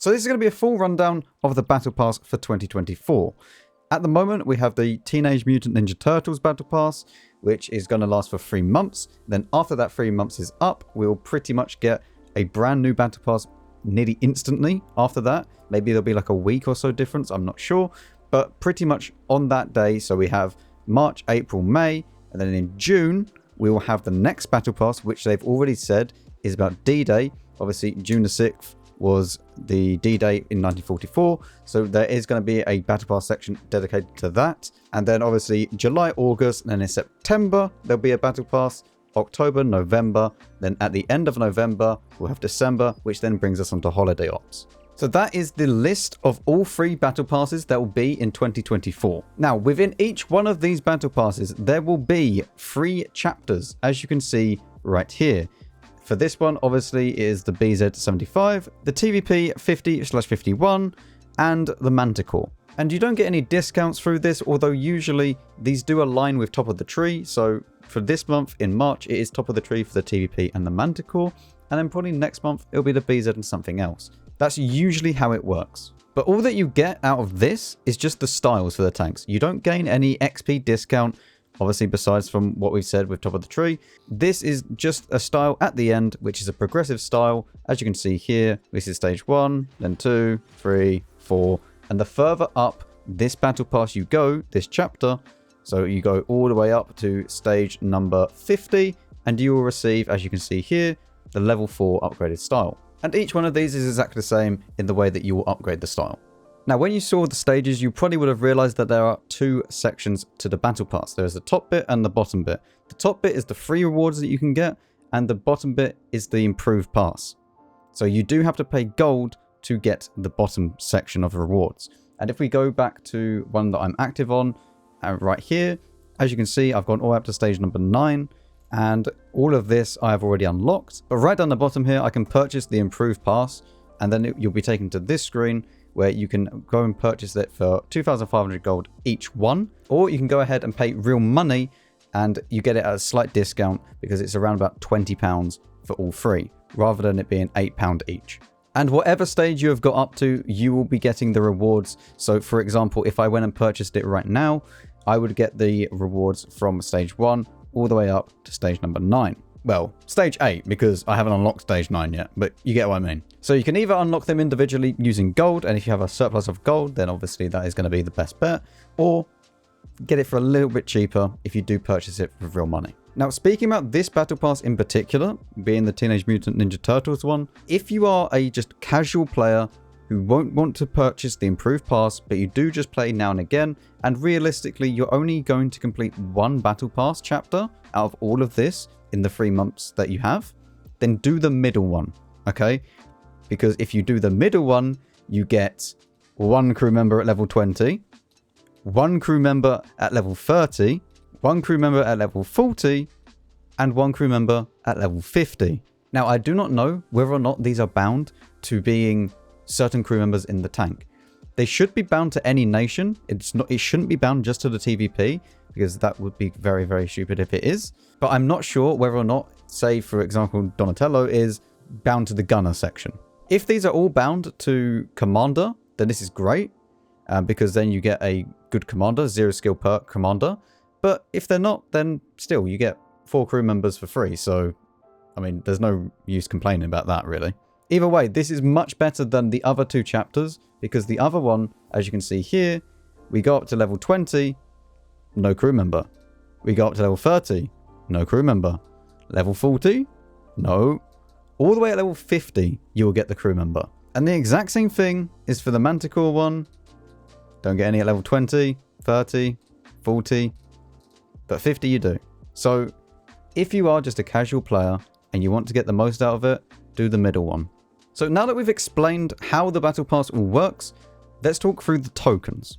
So this is going to be a full rundown of the Battle Pass for 2024. At the moment, we have the Teenage Mutant Ninja Turtles Battle Pass, which is going to last for 3 months. Then after that 3 months is up, we'll pretty much get a brand new Battle Pass nearly instantly after that. Maybe there'll be like a week or so difference, I'm not sure. But pretty much on that day, so we have March, April, May, and then in June, we will have the next Battle Pass, which they've already said is about D-Day. Obviously, June the 6th was the D-Day in 1944, so there is going to be a Battle Pass section dedicated to that. And then obviously July, August, and then in September there'll be a Battle Pass, October, November, then at the end of November we'll have December, which then brings us onto Holiday Ops. So that is the list of all 3 Battle Passes that will be in 2024. Now, within each one of these Battle Passes, there will be 3 chapters, as you can see right here. For this one, obviously, is the BZ75, the TVP 50/51, and the Manticore. And you don't get any discounts through this, although usually these do align with Top of the Tree. So for this month, in March, it is Top of the Tree for the TVP and the Manticore. And then probably next month, it'll be the BZ and something else. That's usually how it works. But all that you get out of this is just the styles for the tanks. You don't gain any XP discount, obviously, besides from what we've said with Top of the Tree. This is just a style at the end, which is a progressive style. As you can see here, this is stage 1, then 2, 3, 4. And the further up this Battle Pass you go, this chapter, so you go all the way up to stage number 50, and you will receive, as you can see here, the level 4 upgraded style. And each one of these is exactly the same in the way that you will upgrade the style. Now, when you saw the stages, you probably would have realized that there are 2 sections to the Battle Pass. There is the top bit and the bottom bit. The top bit is the free rewards that you can get, and the bottom bit is the improved pass. So you do have to pay gold to get the bottom section of rewards. And if we go back to one that I'm active on, right here, as you can see, I've gone all up to stage number 9. And all of this I have already unlocked. But right down the bottom here, I can purchase the improved pass. And then you'll be taken to this screen where you can go and purchase it for 2,500 gold each one. Or you can go ahead and pay real money and you get it at a slight discount because it's around about £20 for all 3, rather than it being £8 each. And whatever stage you have got up to, you will be getting the rewards. So for example, if I went and purchased it right now, I would get the rewards from stage 1 all the way up to stage number 9. Well, stage 8, because I haven't unlocked stage 9 yet, but you get what I mean. So you can either unlock them individually using gold, and if you have a surplus of gold, then obviously that is going to be the best bet, or get it for a little bit cheaper if you do purchase it with real money. Now, speaking about this Battle Pass in particular, being the Teenage Mutant Ninja Turtles one, if you are a just casual player who won't want to purchase the improved pass, but you do just play now and again, and realistically you're only going to complete 1 Battle Pass chapter out of all of this in the 3 months that you have, then do the middle one, okay? Because if you do the middle one, you get 1 crew member at level 20, 1 crew member at level 30, 1 crew member at level 40, and 1 crew member at level 50. Now, I do not know whether or not these are bound to being certain crew members in the tank. They should be bound to any nation. It shouldn't be bound just to the TVP, because that would be very, very stupid if it is. But I'm not sure whether or not, say, for example, Donatello is bound to the gunner section. If these are all bound to commander, then this is great, because then you get a good commander, 0 skill per commander. But if they're not, then still, you get 4 crew members for free. So, I mean, there's no use complaining about that, really. Either way, this is much better than the other 2 chapters, because the other one, as you can see here, we go up to level 20, no crew member. We go up to level 30, no crew member. Level 40, no. All the way at level 50, you will get the crew member. And the exact same thing is for the Manticore one. Don't get any at level 20, 30, 40, but 50 you do. So if you are just a casual player and you want to get the most out of it, do the middle one. So now that we've explained how the Battle Pass all works, let's talk through the tokens.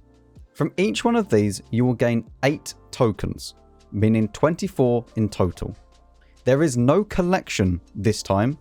From each one of these, you will gain 8 tokens, meaning 24 in total. There is no collection this time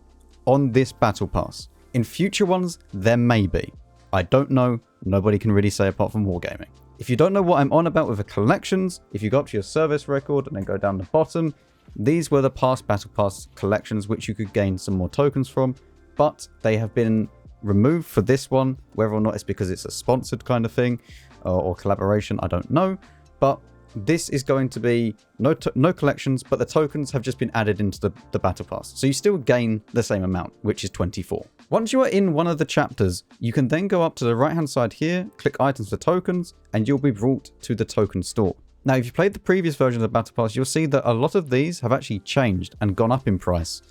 on this Battle Pass. In future ones, there may be. I don't know. Nobody can really say apart from Wargaming. If you don't know what I'm on about with the collections, if you go up to your service record and then go down the bottom, these were the past Battle Pass collections which you could gain some more tokens from, but they have been removed for this one. Whether or not it's because it's a sponsored kind of thing or collaboration, I don't know. But this is going to be no collections, but the tokens have just been added into the battle pass. So you still gain the same amount, which is 24. Once you are in one of the chapters, you can then go up to the right hand side here, click items for tokens, and you'll be brought to the token store. Now, if you played the previous version of the battle pass, you'll see that a lot of these have actually changed and gone up in price.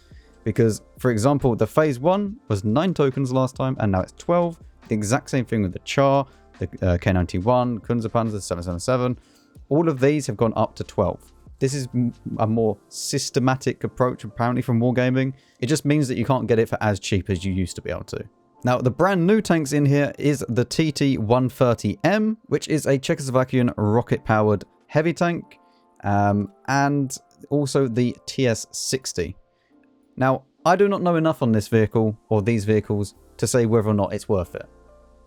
Because, for example, the phase 1 was 9 tokens last time, and now it's 12. The exact same thing with the Char, the K91, Kunzerpanzer, 777. All of these have gone up to 12. This is a more systematic approach, apparently, from Wargaming. It just means that you can't get it for as cheap as you used to be able to. Now, the brand new tanks in here is the TT130M, which is a Czechoslovakian rocket-powered heavy tank, and also the TS60. Now, I do not know enough on this vehicle, or these vehicles, to say whether or not it's worth it,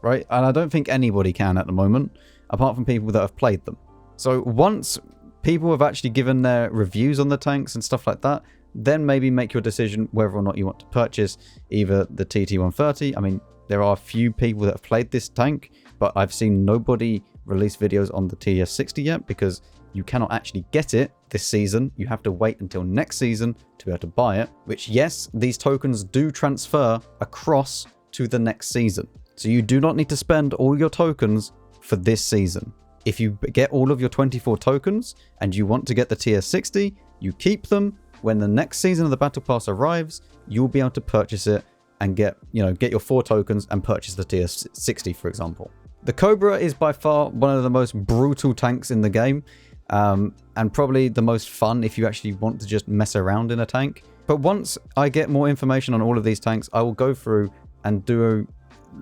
right? And I don't think anybody can at the moment, apart from people that have played them. So once people have actually given their reviews on the tanks and stuff like that, then maybe make your decision whether or not you want to purchase either the TT130. I mean, there are a few people that have played this tank, but I've seen nobody release videos on the TS60 yet, because you cannot actually get it this season. You have to wait until next season to be able to buy it, which, yes, these tokens do transfer across to the next season. So you do not need to spend all your tokens for this season. If you get all of your 24 tokens and you want to get the TS60, you keep them. When the next season of the Battle Pass arrives, you'll be able to purchase it and get your 4 tokens and purchase the TS60, for example. The Cobra is by far one of the most brutal tanks in the game, and probably the most fun if you actually want to just mess around in a tank. But once I get more information on all of these tanks, I will go through and do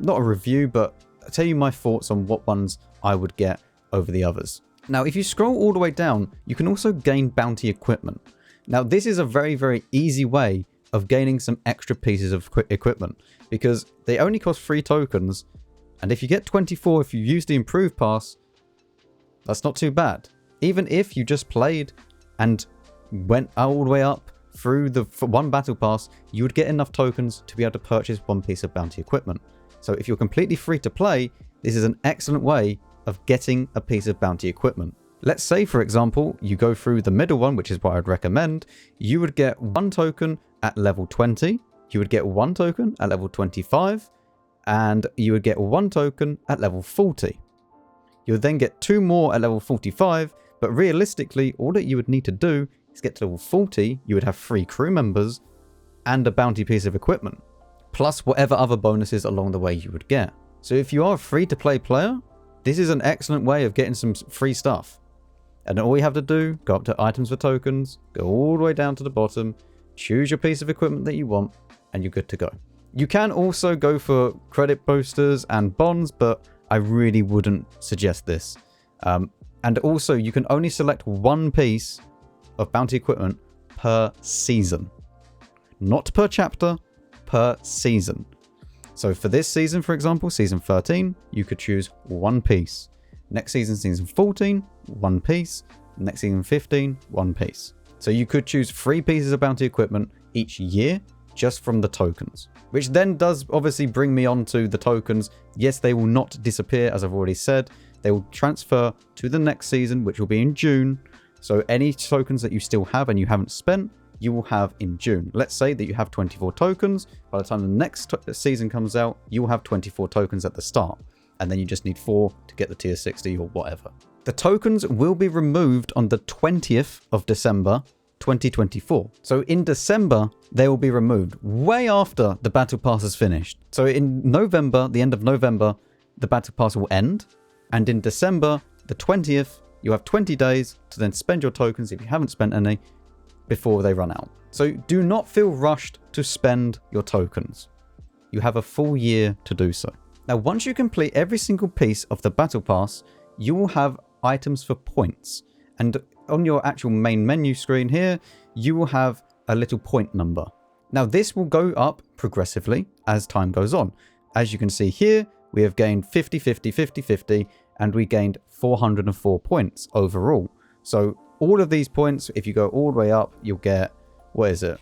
not a review, but I'll tell you my thoughts on what ones I would get over the others. Now, if you scroll all the way down, you can also gain bounty equipment. Now, this is a very, very easy way of gaining some extra pieces of equipment, because they only cost 3 tokens, and if you get 24 if you use the improved pass, that's not too bad. Even if you just played and went all the way up through the one battle pass, you would get enough tokens to be able to purchase 1 piece of bounty equipment. So if you're completely free to play, this is an excellent way of getting a piece of bounty equipment. Let's say, for example, you go through the middle one, which is what I'd recommend. You would get 1 token at level 20, you would get 1 token at level 25, and you would get 1 token at level 40. You would then get 2 more at level 45, but realistically, all that you would need to do is get to level 40, you would have 3 crew members and a bounty piece of equipment, plus whatever other bonuses along the way you would get. So if you are a free-to-play player, this is an excellent way of getting some free stuff. And all you have to do, go up to items for tokens, go all the way down to the bottom, choose your piece of equipment that you want, and you're good to go. You can also go for credit boosters and bonds, but I really wouldn't suggest this. And also, you can only select 1 piece of bounty equipment per season. Not per chapter, per season. So for this season, for example, season 13, you could choose 1 piece. Next season, season 14, 1 piece. Next season 15, 1 piece. So you could choose 3 pieces of bounty equipment each year just from the tokens. Which then does obviously bring me on to the tokens. Yes, they will not disappear, as I've already said. They will transfer to the next season, which will be in June. So any tokens that you still have and you haven't spent, you will have in June. Let's say that you have 24 tokens. By the time the next season comes out, you will have 24 tokens at the start. And then you just need 4 to get the tier 60 or whatever. The tokens will be removed on the 20th of December, 2024. So in December, they will be removed way after the Battle Pass is finished. So in November, the end of November, the Battle Pass will end. And in December, the 20th, you have 20 days to then spend your tokens if you haven't spent any before they run out. So do not feel rushed to spend your tokens. You have a full year to do so. Now, once you complete every single piece of the Battle Pass, you will have items for points. And on your actual main menu screen here, you will have a little point number. Now, this will go up progressively as time goes on. As you can see here, we have gained 50, 50, 50, 50, and we gained 404 points overall. So all of these points, if you go all the way up, you'll get, what is it?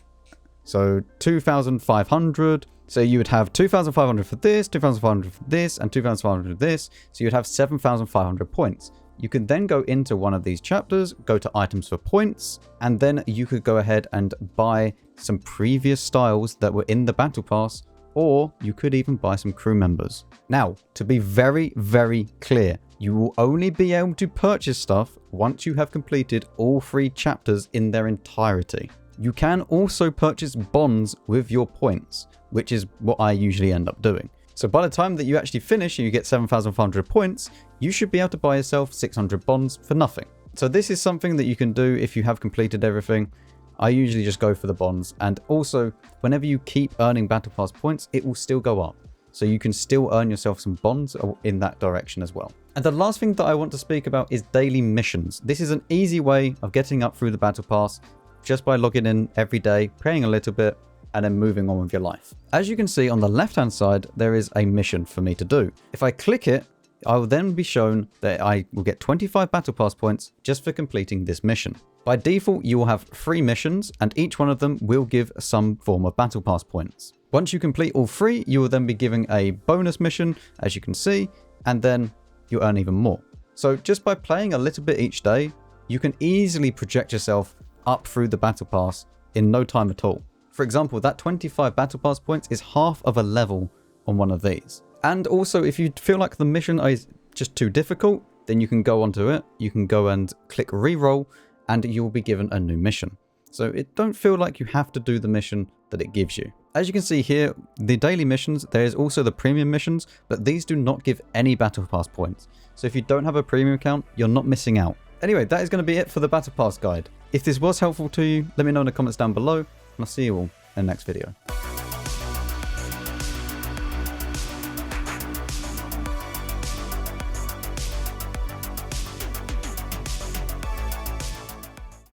So 2,500. So you would have 2,500 for this, 2,500 for this, and 2,500 for this. So you'd have 7,500 points. You can then go into one of these chapters, go to items for points, and then you could go ahead and buy some previous styles that were in the battle pass, or you could even buy some crew members. Now, to be very, very clear, you will only be able to purchase stuff once you have completed all 3 chapters in their entirety. You can also purchase bonds with your points, which is what I usually end up doing. So by the time that you actually finish and you get 7,500 points, you should be able to buy yourself 600 bonds for nothing. So this is something that you can do if you have completed everything. I usually just go for the bonds, and also whenever you keep earning battle pass points, it will still go up. So you can still earn yourself some bonds in that direction as well. And the last thing that I want to speak about is daily missions. This is an easy way of getting up through the battle pass just by logging in every day, praying a little bit, and then moving on with your life. As you can see on the left hand side, there is a mission for me to do. If I click it, I will then be shown that I will get 25 battle pass points just for completing this mission. By default, you will have 3 missions, and each one of them will give some form of battle pass points. Once you complete all 3, you will then be given a bonus mission, as you can see, and then you earn even more. So just by playing a little bit each day, you can easily project yourself up through the battle pass in no time at all. For example, that 25 battle pass points is half of a level on one of these. And also, if you feel like the mission is just too difficult, then you can go onto it. You can go and click reroll, and you will be given a new mission. So it don't feel like you have to do the mission that it gives you. As you can see here, the daily missions, there is also the premium missions, but these do not give any battle pass points. So if you don't have a premium account, you're not missing out. Anyway, that is going to be it for the battle pass guide. If this was helpful to you, let me know in the comments down below, and I'll see you all in the next video.